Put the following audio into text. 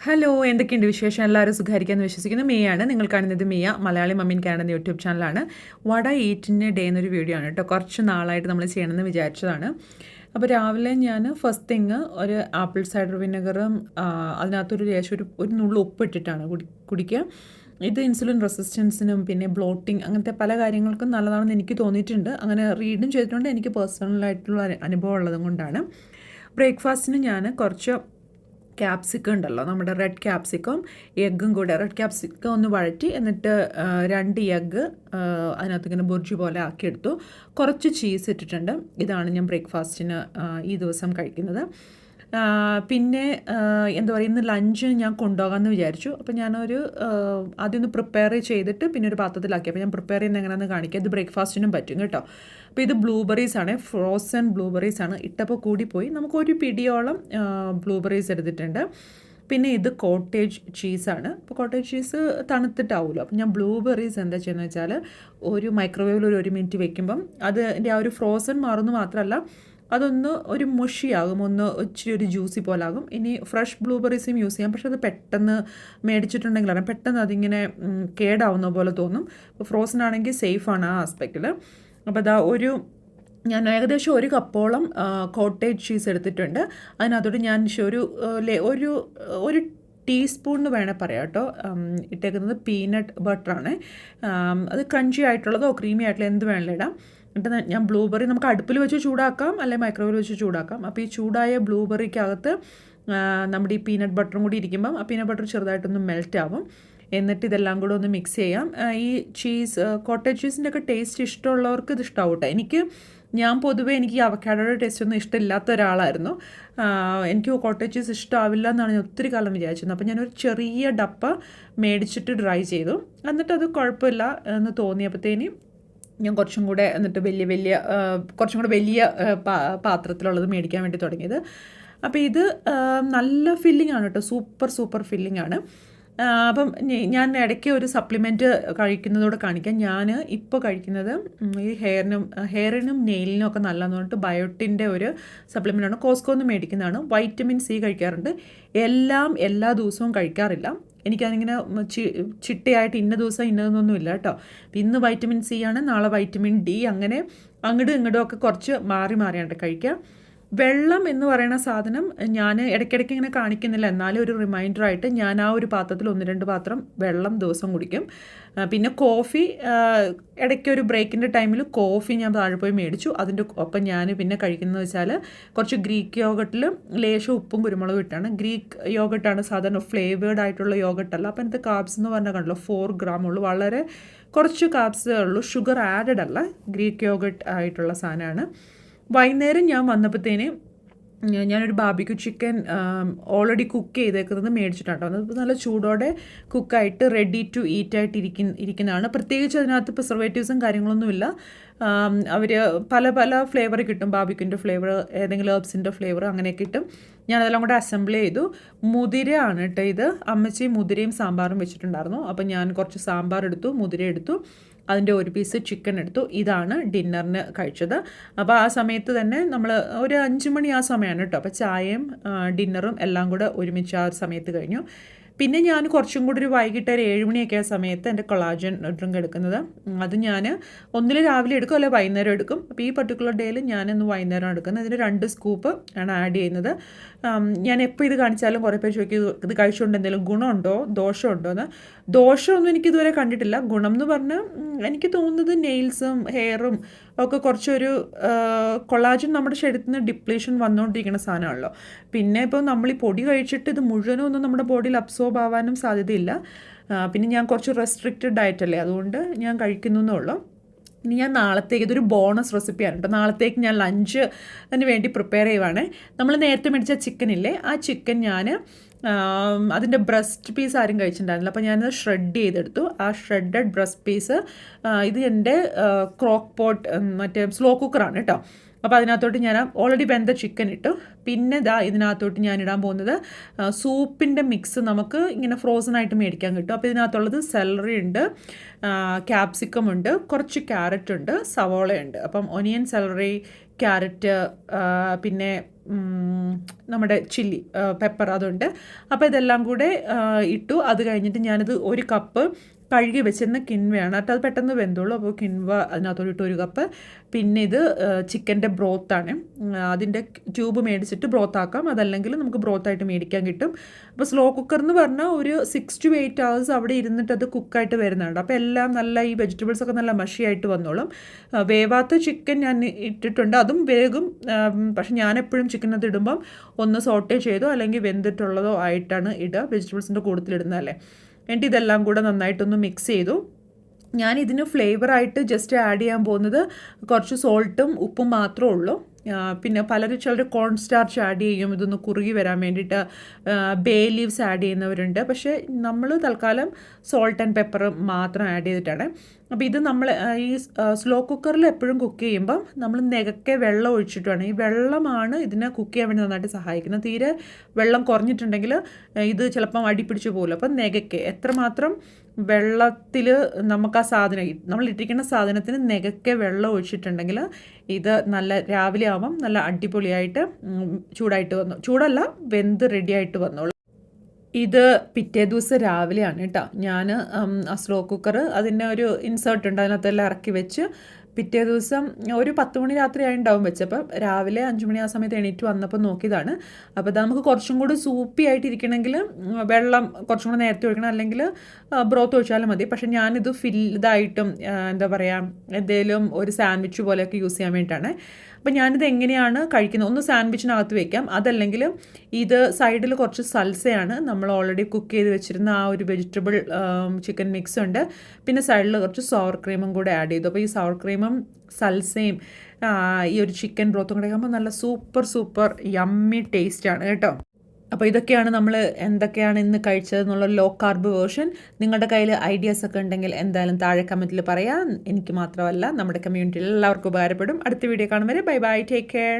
Hello, എന്തൊക്കെയുണ്ട് വിശേഷം? എല്ലാവരും സുഖമായിരിക്കാമെന്ന് വിശ്വസിക്കുന്നു. മിയയാണ്. നിങ്ങൾ കാണുന്നത് മിയ മലയാളി മമ്മീൻ കാണുന്ന യൂട്യൂബ് ചാനലാണ്. വട ഈറ്റിൻ്റെ ഡേ എന്നൊരു വീഡിയോ ആണ് കേട്ടോ. കുറച്ച് നാളായിട്ട് നമ്മൾ ചെയ്യണമെന്ന് വിചാരിച്ചതാണ്. അപ്പോൾ രാവിലെ ഞാൻ ഫസ്റ്റ് തിങ് ഒരു ആപ്പിൾ സൈഡർ വിനെഗറും അതിനകത്തൊരു ലേശം ഒരു നുള്ളു ഉപ്പ് ഇട്ടിട്ടാണ് കുടിക്കുക. ഇത് ഇൻസുലിൻ റെസിസ്റ്റൻസിനും പിന്നെ ബ്ലോട്ടിങ് അങ്ങനത്തെ പല കാര്യങ്ങൾക്കും നല്ലതാണെന്ന് എനിക്ക് തോന്നിയിട്ടുണ്ട്. അങ്ങനെ റീഡും ചെയ്തിട്ടുണ്ട്. എനിക്ക് പേഴ്സണലായിട്ടുള്ള അനുഭവം ഉള്ളതും കൊണ്ടാണ്. ബ്രേക്ക്ഫാസ്റ്റിന് ഞാൻ കുറച്ച് ക്യാപ്സിക്കം ഉണ്ടല്ലോ, നമ്മുടെ റെഡ് ക്യാപ്സിക്കം എഗ്ഗും കൂടെ, റെഡ് ക്യാപ്സിക്കം ഒന്ന് വഴറ്റി എന്നിട്ട് 2 എഗ്ഗ് അതിനകത്ത് ഇങ്ങനെ ബുർജി പോലെ ആക്കിയെടുത്തു. കുറച്ച് ചീസ് ഇട്ടിട്ടുണ്ട്. ഇതാണ് ഞാൻ ബ്രേക്ക്ഫാസ്റ്റിന് ഈ ദിവസം കഴിക്കുന്നത്. പിന്നെ എന്താ പറയുക, ഇന്ന് ലഞ്ച് ഞാൻ കൊണ്ടുപോകാമെന്ന് വിചാരിച്ചു. അപ്പോൾ ഞാനൊരു ആദ്യം ഒന്ന് പ്രിപ്പയർ ചെയ്തിട്ട് പിന്നെ ഒരു പാത്രത്തിലാക്കി. അപ്പോൾ ഞാൻ പ്രിപ്പയർ ചെയ്യുന്നത് എങ്ങനെയാണെന്ന് കാണിക്കാം. ഇത് ബ്രേക്ക്ഫാസ്റ്റിനും പറ്റും കേട്ടോ. അപ്പോൾ ഇത് ബ്ലൂബെറീസ് ആണ്, ഫ്രോസൺ ബ്ലൂബെറീസ് ആണ്. ഇട്ടപ്പോൾ കൂടിപ്പോയി. നമുക്കൊരു പിടിയോളം ബ്ലൂബെറീസ് എടുത്തിട്ടുണ്ട്. പിന്നെ ഇത് കോട്ടേജ് ചീസാണ്. അപ്പോൾ കോട്ടേജ് ചീസ് തണുത്തിട്ടാവുമല്ലോ. അപ്പോൾ ഞാൻ ബ്ലൂബെറീസ് എന്താ ചെയ്യുന്നത് വെച്ചാൽ ഒരു മൈക്രോവേവിൽ ഒരു മിനിറ്റ് വെക്കുമ്പം അതിൻ്റെ ആ ഒരു ഫ്രോസൺ മാറുന്നു മാത്രമല്ല അതൊന്ന് ഒരു മുഷിയാകും, ഒന്ന് ഇച്ചിരി ഒരു ജ്യൂസി പോലാകും. ഇനി ഫ്രഷ് ബ്ലൂബെറീസും യൂസ് ചെയ്യാം, പക്ഷെ അത് പെട്ടെന്ന് മേടിച്ചിട്ടുണ്ടെങ്കിലാണ് പെട്ടെന്ന് അതിങ്ങനെ കേടാവുന്ന പോലെ തോന്നും. അപ്പോൾ ഫ്രോസൺ ആണെങ്കിൽ സേഫാണ് ആ ആസ്പെക്റ്റിൽ. അപ്പോൾ അതാ ഞാൻ ഏകദേശം 1 കപ്പോളം കോട്ടേജ് ചീസ് എടുത്തിട്ടുണ്ട്. അതിനകത്തോട്ട് ഞാൻ ഒരു ടീസ്പൂണിന് വേണേൽ പറയാം കേട്ടോ. ഇട്ടേക്കുന്നത് പീനട്ട് ബട്ടറാണ്. അത് ക്രഞ്ചി ആയിട്ടുള്ളതോ ക്രീമി ആയിട്ടുള്ള എന്ത് വേണമെങ്കിലും ഇടാം. എന്നിട്ട് ഞാൻ ബ്ലൂബെറി നമുക്ക് അടുപ്പിൽ വെച്ച് ചൂടാക്കാം, അല്ലെങ്കിൽ മൈക്രോവേവിൽ വെച്ച് ചൂടാക്കാം. അപ്പോൾ ഈ ചൂടായ ബ്ലൂബെറിക്കകത്ത് നമ്മുടെ ഈ പീനട്ട് ബട്ടറും കൂടി ഇരിക്കുമ്പം ആ പീനട്ട് ബട്ടർ ചെറുതായിട്ടൊന്ന് മെൽറ്റ് ആവും. എന്നിട്ട് ഇതെല്ലാം കൂടെ ഒന്ന് മിക്സ് ചെയ്യാം. ഈ കോട്ടേജ് ചീസിൻ്റെ ഒക്കെ ടേസ്റ്റ് ഇഷ്ടമുള്ളവർക്ക് ഇത് ഇഷ്ടമാവും കേട്ടോ. ഞാൻ പൊതുവേ എനിക്ക് ഈ അവക്കാഡോയുടെ ടേസ്റ്റ് ഒന്നും ഇഷ്ടമില്ലാത്ത ഒരാളായിരുന്നു. എനിക്ക് കോട്ടേജ് ചീസ് ഇഷ്ടമാവില്ല എന്നാണ് ഞാൻ ഒത്തിരി കാലം വിചാരിച്ചിരുന്നത്. അപ്പോൾ ഞാനൊരു ചെറിയ ഡപ്പ മേടിച്ചിട്ട് ട്രൈ ചെയ്തു. എന്നിട്ട് അത് കുഴപ്പമില്ല എന്ന് തോന്നിയപ്പോഴത്തേനും ഞാൻ കുറച്ചും കൂടെ വലിയ പാത്രത്തിലുള്ളത് മേടിക്കാൻ വേണ്ടി തുടങ്ങിയത്. അപ്പോൾ ഇത് നല്ല ഫില്ലിംഗ് ആണ് കേട്ടോ, സൂപ്പർ ഫില്ലിംഗ് ആണ്. അപ്പം ഞാൻ ഇടയ്ക്ക് ഒരു സപ്ലിമെൻറ്റ് കഴിക്കുന്നതോടെ കാണിക്കാം. ഞാൻ ഇപ്പോൾ കഴിക്കുന്നത് ഈ ഹെയറിനും നെയിലിനും ഒക്കെ നല്ലതെന്ന് പറഞ്ഞിട്ട് ബയോട്ടിൻ്റെ ഒരു സപ്ലിമെൻ്റാണ്. കോസ്കോന്ന് മേടിക്കുന്നതാണ്. വൈറ്റമിൻ സി കഴിക്കാറുണ്ട്. എല്ലാ ദിവസവും കഴിക്കാറില്ല. എനിക്കതിങ്ങനെ ചിട്ടയായിട്ട് ഇന്ന ദിവസം ഇന്നതൊന്നുമില്ല കേട്ടോ. ഇന്ന് വൈറ്റമിൻ സി ആണ്, നാളെ വൈറ്റമിൻ ഡി, അങ്ങനെ ഇങ്ങോട്ടും ഒക്കെ കുറച്ച് മാറിയാണ് കഴിക്കുക. വെള്ളം എന്ന് പറയുന്ന സാധനം ഞാൻ ഇടയ്ക്കിടയ്ക്ക് ഇങ്ങനെ കാണിക്കുന്നില്ല, എന്നാലും ഒരു റിമൈൻഡറായിട്ട് ഞാൻ ആ ഒരു പാത്രത്തിൽ 1-2 പാത്രം വെള്ളം ദിവസം കുടിക്കും. പിന്നെ കോഫി ഇടയ്ക്ക് ഒരു ബ്രേക്കിൻ്റെ ടൈമിൽ കോഫി ഞാൻ താഴെ പോയി മേടിച്ചു. അതിൻ്റെ ഒപ്പം ഞാൻ പിന്നെ കഴിക്കുന്നത് വെച്ചാൽ കുറച്ച് ഗ്രീക്ക് യോഗട്ടിൽ ലേശം ഉപ്പും കുരുമുളകും ഇട്ടാണ്. ഗ്രീക്ക് യോഗട്ടാണ് സാധാരണ, ഫ്ലേവേർഡ് ആയിട്ടുള്ള യോഗട്ടല്ല. അപ്പോൾ എൻ്റെ കാർബ്സ് എന്ന് പറഞ്ഞാൽ കണ്ടല്ലോ 4 ഗ്രാം ഉള്ളൂ, വളരെ കുറച്ച് കാർബ്സേ ഉള്ളൂ, ഷുഗർ ആഡഡ് അല്ല, ഗ്രീക്ക് യോഗട്ട് ആയിട്ടുള്ള സാധനമാണ്. വൈകുന്നേരം ഞാൻ വന്നപ്പോഴത്തേന് ഞാനൊരു ബാർബിക്യൂ ചിക്കൻ ഓൾറെഡി കുക്ക് ചെയ്തേക്കുന്നത് മേടിച്ചിട്ടാണ്. അത് നല്ല ചൂടോടെ കുക്കായിട്ട് റെഡി ടു ഈറ്റ് ആയിട്ട് ഇരിക്കുന്നതാണ്. പ്രത്യേകിച്ച് അതിനകത്ത് പ്രിസർവേറ്റീവ്സും കാര്യങ്ങളൊന്നുമില്ല. അവർ പല ഫ്ലേവർ കിട്ടും, ബാർബിക്യൂൻ്റെ ഫ്ലേവർ, ഏതെങ്കിലും ഹെർബ്സിൻ്റെ ഫ്ലേവർ, അങ്ങനെയൊക്കെ കിട്ടും. ഞാനതെല്ലാം കൂടെ അസംബിൾ ചെയ്തു. മുതിരയാണ് കേട്ടോ ഇത്. അമ്മച്ചി മുതിരയും സാമ്പാറും വെച്ചിട്ടുണ്ടായിരുന്നു. അപ്പം ഞാൻ കുറച്ച് സാമ്പാർ എടുത്തു, മുതിര എടുത്തു, അതിൻ്റെ ഒരു പീസ് ചിക്കൻ എടുത്തു. ഇതാണ് ഡിന്നറിന് കഴിച്ചത്. അപ്പോൾ ആ സമയത്ത് തന്നെ നമ്മൾ ഒരു 5 മണി ആ സമയമാണ് കേട്ടോ. അപ്പോൾ ചായയും ഡിന്നറും എല്ലാം കൂടെ ഒരുമിച്ച് ആ ഒരു സമയത്ത് കഴിഞ്ഞു. പിന്നെ ഞാൻ കുറച്ചും കൂടി ഒരു വൈകിട്ട് ഒരു 7 മണിയൊക്കെ ആ സമയത്ത് എൻ്റെ കൊളാജൻ ഡ്രിങ്ക് എടുക്കുന്നത്. അത് ഞാൻ ഒന്നിൽ രാവിലെ എടുക്കും, അല്ലെങ്കിൽ വൈകുന്നേരം എടുക്കും. അപ്പോൾ ഈ പർട്ടിക്കുലർ ഡേയിൽ ഞാനിന്ന് വൈകുന്നേരം എടുക്കുന്നത്. ഇതിന് 2 സ്കൂപ്പ് ആണ് ആഡ് ചെയ്യുന്നത്. ഞാൻ എപ്പോൾ ഇത് കാണിച്ചാലും കുറേ പേര് ചോദിക്കും ഇത് കഴിച്ചുകൊണ്ട് എന്തെങ്കിലും ഗുണമുണ്ടോ ദോഷമുണ്ടോ എന്ന്. ദോഷമൊന്നും എനിക്കിതുവരെ കണ്ടിട്ടില്ല. ഗുണം എന്ന് പറഞ്ഞാൽ എനിക്ക് തോന്നുന്നത് നെയിൽസും ഹെയറും ഒക്കെ കുറച്ചൊരു കൊളാജൻ നമ്മുടെ ശരീരത്തിൽ നിന്ന് ഡിപ്ലീഷൻ വന്നുകൊണ്ടിരിക്കുന്ന സാധനമാണല്ലോ. പിന്നെ ഇപ്പോൾ നമ്മൾ ഈ പൊടി കഴിച്ചിട്ട് ഇത് മുഴുവനും ഒന്നും നമ്മുടെ ബോഡിയിൽ അബ്സോർബ് ആവാനും സാധ്യതയില്ല. പിന്നെ ഞാൻ കുറച്ച് റെസ്ട്രിക്റ്റഡ് ഡയറ്റല്ലേ, അതുകൊണ്ട് ഞാൻ കഴിക്കുന്നേ ഉള്ളൂ. ഇനി ഞാൻ നാളത്തേക്ക്, ഇതൊരു ബോണസ് റെസിപ്പിയാണ് കേട്ടോ, നാളത്തേക്ക് ഞാൻ ലഞ്ചിന് വേണ്ടി പ്രിപ്പയർ ചെയ്യുവാണ്. നമ്മൾ നേരത്തെ മേടിച്ച ചിക്കൻ ഇല്ലേ, ആ ചിക്കൻ ഞാൻ അതിൻ്റെ ബ്രസ്റ്റ് പീസ് ആരും കഴിച്ചിട്ടുണ്ടായിരുന്നില്ല. അപ്പോൾ ഞാനത് ഷ്രെഡ് ചെയ്തെടുത്തു. ആ ഷ്രെഡഡ് ബ്രസ്റ്റ് പീസ് ഇത് എൻ്റെ ക്രോക്ക് പോട്ട് മറ്റേ സ്ലോ കുക്കറാണ് കേട്ടോ. അപ്പോൾ അതിനകത്തോട്ട് ഞാൻ ഓൾറെഡി വെന്ത ചിക്കൻ ഇട്ടു. പിന്നെ ഇതിനകത്തോട്ട് ഞാൻ ഇടാൻ പോകുന്നത് സൂപ്പിൻ്റെ മിക്സ് നമുക്ക് ഇങ്ങനെ ഫ്രോസൺ ആയിട്ട് മേടിക്കാൻ കിട്ടും. അപ്പോൾ ഇതിനകത്തുള്ളത് സെലറി ഉണ്ട്, ക്യാപ്സിക്കം ഉണ്ട്, കുറച്ച് ക്യാരറ്റ് ഉണ്ട്, സവോള ഉണ്ട്. അപ്പം ഒനിയൻ, സെലറി, ക്യാരറ്റ്, പിന്നെ നമ്മുടെ ചില്ലി പെപ്പർ അതുണ്ട്. അപ്പോൾ ഇതെല്ലാം കൂടെ ഇട്ടു. അത് കഴിഞ്ഞിട്ട് ഞാനിത് 1 കപ്പ് കഴുകി വെച്ചിരുന്ന കിൻവയാണ് കേട്ടോ. അത് പെട്ടെന്ന് വെന്തോളൂ. അപ്പോൾ കിൻവ അതിനകത്തോട്ട് ഇട്ട് 1 കപ്പ്. പിന്നെ ഇത് ചിക്കൻ്റെ ബ്രോത്താണ്. അതിൻ്റെ ട്യൂബ് മേടിച്ചിട്ട് ബ്രോത്താക്കാം, അതല്ലെങ്കിൽ നമുക്ക് ബ്രോത്തായിട്ട് മേടിക്കാൻ കിട്ടും. അപ്പോൾ സ്ലോ കുക്കർ എന്ന് പറഞ്ഞാൽ ഒരു 6 to 8 hours അവിടെ ഇരുന്നിട്ട് അത് കുക്കായിട്ട് വരുന്നുണ്ട്. അപ്പോൾ എല്ലാം നല്ല ഈ വെജിറ്റബിൾസൊക്കെ നല്ല മഷിയായിട്ട് വന്നോളും. വേവാത്ത ചിക്കൻ ഞാൻ ഇട്ടിട്ടുണ്ട്, അതും വേഗം. പക്ഷെ ഞാനെപ്പോഴും ചിക്കനത് ഇടുമ്പം ഒന്ന് സോട്ടേ ചെയ്തോ അല്ലെങ്കിൽ വെന്തിട്ടുള്ളതോ ആയിട്ടാണ് ഇടുക, വെജിറ്റബിൾസിൻ്റെ കൂട്ടത്തിലിടുന്നതല്ലേ. എന്നിട്ട് ഇതെല്ലാം കൂടെ നന്നായിട്ടൊന്ന് മിക്സ് ചെയ്തു. ഞാനിതിന് ഫ്ലേവറായിട്ട് ജസ്റ്റ് ആഡ് ചെയ്യാൻ പോകുന്നത് കുറച്ച് സോൾട്ടും ഉപ്പും മാത്രമേ ഉള്ളൂ. പിന്നെ ചിലർ കോൺ സ്റ്റാർച്ച് ആഡ് ചെയ്യും ഇതൊന്ന് കുറുകി വരാൻ വേണ്ടിയിട്ട്. ബേ ലീവ്സ് ആഡ് ചെയ്യുന്നവരുണ്ട്. പക്ഷേ നമ്മൾ തൽക്കാലം സോൾട്ട് ആൻഡ് പെപ്പർ മാത്രം ആഡ് ചെയ്തിട്ടാണ്. അപ്പോൾ ഇത് നമ്മൾ ഈ സ്ലോ കുക്കറിൽ എപ്പോഴും കുക്ക് ചെയ്യുമ്പം നമ്മൾ നികക്കെ വെള്ളം ഒഴിച്ചിട്ടാണ്. ഈ വെള്ളമാണ് ഇതിനെ കുക്ക് ചെയ്യാൻ വേണ്ടി നന്നായിട്ട് സഹായിക്കുന്നത്. തീരെ വെള്ളം കുറഞ്ഞിട്ടുണ്ടെങ്കിൽ ഇത് ചിലപ്പം അടിപ്പിടിച്ച് പോകുമല്ലോ. അപ്പം നികക്കെ എത്രമാത്രം വെള്ളത്തിൽ നമുക്ക് ആ സാധനം നമ്മൾ ഇട്ടിരിക്കുന്ന സാധനത്തിന് നികക്കെ വെള്ളം ഒഴിച്ചിട്ടുണ്ടെങ്കിൽ ഇത് നല്ല രാവിലെ ആവുമ്പം നല്ല അടിപൊളിയായിട്ട് ചൂടല്ല വെന്ത് റെഡിയായിട്ട് വന്നോളൂ. ഇത് പിറ്റേ ദിവസം രാവിലെയാണ് കേട്ടോ. ഞാൻ ആ സ്ലോ കുക്കർ അതിൻ്റെ ഒരു ഇൻസേർട്ട് ഉണ്ട്, അതിനകത്തെല്ലാം ഇറക്കി വെച്ച് പിറ്റേ ദിവസം ഒരു 10 മണി രാത്രി ആയിട്ടുണ്ടാവും വെച്ചപ്പോൾ രാവിലെ 5 മണി ആ സമയത്ത് എണീറ്റ് വന്നപ്പോൾ നോക്കിയതാണ്. അപ്പോൾ അത് നമുക്ക് കുറച്ചും കൂടി സൂപ്പി ആയിട്ടിരിക്കണമെങ്കിൽ വെള്ളം കുറച്ചും കൂടി നേരത്തെ ഒഴിക്കണം, അല്ലെങ്കിൽ ബ്രോത്ത് ഒഴിച്ചാലും മതി. പക്ഷേ ഞാനിത് ഇതായിട്ടും എന്താ പറയുക, എന്തെങ്കിലും ഒരു സാൻഡ്വിച്ച് പോലെയൊക്കെ യൂസ് ചെയ്യാൻ വേണ്ടിയിട്ടാണ്. അപ്പോൾ ഞാനിത് എങ്ങനെയാണ് കഴിക്കുന്നത്, ഒന്ന് സാൻഡ്വിച്ചിനകത്ത് വയ്ക്കാം, അതല്ലെങ്കിൽ ഇത് സൈഡിൽ കുറച്ച് സൽസയാണ്, നമ്മൾ ഓൾറെഡി കുക്ക് ചെയ്ത് വെച്ചിരുന്ന ആ ഒരു വെജിറ്റബിൾ ചിക്കൻ മിക്സ് ഉണ്ട്. പിന്നെ സൈഡിൽ കുറച്ച് സവർ ക്രീമും കൂടെ ആഡ് ചെയ്തു. അപ്പോൾ ഈ സവർ ക്രീമും സൽസയും ഈ ഒരു ചിക്കൻ ബ്രോത്തും കൂടെ ആകുമ്പോൾ നല്ല സൂപ്പർ യമ്മി ടേസ്റ്റാണ് കേട്ടോ. അപ്പോൾ ഇതൊക്കെയാണ് നമ്മൾ എന്തൊക്കെയാണ് ഇന്ന് കഴിച്ചതെന്നുള്ള ലോ കാർബ് വേർഷൻ. നിങ്ങളുടെ കയ്യിൽ ഐഡിയാസ് ഒക്കെ ഉണ്ടെങ്കിൽ എന്തായാലും താഴെ കമൻറ്റിൽ പറയാം. എനിക്ക് മാത്രമല്ല നമ്മുടെ കമ്മ്യൂണിറ്റിയിൽ എല്ലാവർക്കും ഉപകാരപ്പെടും. അടുത്ത വീഡിയോ കാണും വരെ ബൈ ബൈ, ടേക്ക് കെയർ.